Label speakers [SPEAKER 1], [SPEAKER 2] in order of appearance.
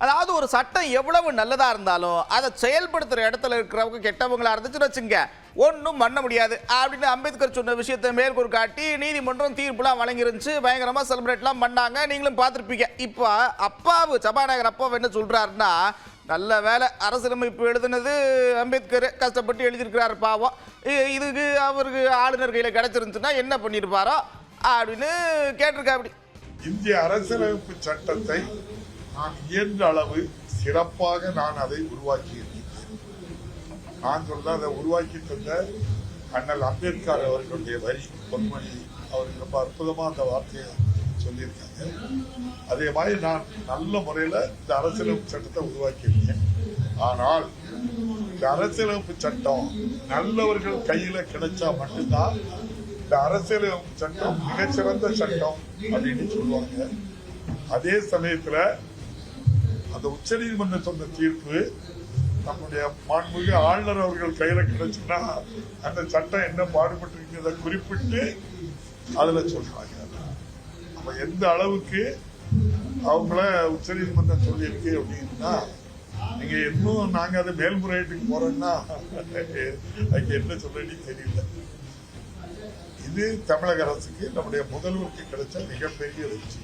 [SPEAKER 1] அதாவது ஒரு சட்டம் எவ்வளவு நல்லதா இருந்தாலும் அதை செயல்படுத்துற இடத்துல இருக்கிறவங்க கெட்டவங்களா இருந்துச்சுன்னு வச்சுங்க ஒன்றும் பண்ண முடியாது அப்படின்னு அம்பேத்கர் சொன்ன விஷயத்தை மேற்கோள் காட்டி நீதிமன்றம் தீர்ப்புலாம் வழங்கிருந்துச்சு. பயங்கரமா செலிப்ரேட்லாம் பண்ணாங்க, நீங்களும் பார்த்துருப்பீங்க. இப்போ அப்பாவு சபாநாயகர் அப்பாவு என்ன சொல்றாருன்னா, நல்ல வேலை அரசியலமைப்பு எழுதுனது அம்பேத்கர் கஷ்டப்பட்டு எழுதியிருக்கிறாரு பாவம், இதுக்கு அவருக்கு ஆளுநர் கையில் கிடைச்சிருந்துச்சுன்னா என்ன பண்ணியிருப்பாரோ அப்படின்னு கேட்டிருக்கா. அப்படி
[SPEAKER 2] இந்திய அரசியலமைப்பு சட்டத்தை நான் இயன்ற அளவு சிறப்பாக நான் அதை உருவாக்கி இருக்கிறேன். நான் சொல்ல அதை உருவாக்கி தந்த அண்ணல் அம்பேத்கர் அவர்களுடைய வரி பொன்மொழி அவர்கள் ரொம்ப அற்புதமா அந்த வார்த்தையை சொல்லியிருக்காங்க. அதே மாதிரி நான் நல்ல முறையில் இந்த அரசியலமைப்பு சட்டத்தை உருவாக்கியிருக்கேன். ஆனால் இந்த அரசியலமைப்பு சட்டம் நல்லவர்கள் கையில கிடைச்சா மட்டும்தான் இந்த அரசியலமைப்பு சட்டம் மிகச்சிறந்த சட்டம் அப்படின்னு சொல்லுவாங்க. அதே சமயத்துல அந்த உச்ச நீதிமன்றம் சொன்ன தீர்ப்பு நம்முடைய மாண்புமிகு ஆளுநர் அவர்கள் கையில கிடைச்சுன்னா அந்த சட்டம் என்ன பாடுபட்டு இருக்கிறத குறிப்பிட்டு அதுல சொல்றாங்க. அப்ப எந்த அளவுக்கு அவங்கள உச்ச நீதிமன்றம் சொல்லியிருக்கு அப்படின்னா, நீங்க இன்னும் நாங்க அதை மேல்முறையீட்டுக்கு போறோம்னா அதுக்கு என்ன சொல்லி தெரியல. இது தமிழக அரசுக்கு நம்முடைய முதல்வருக்கு கிடைச்ச மிகப்பெரிய வெற்றி.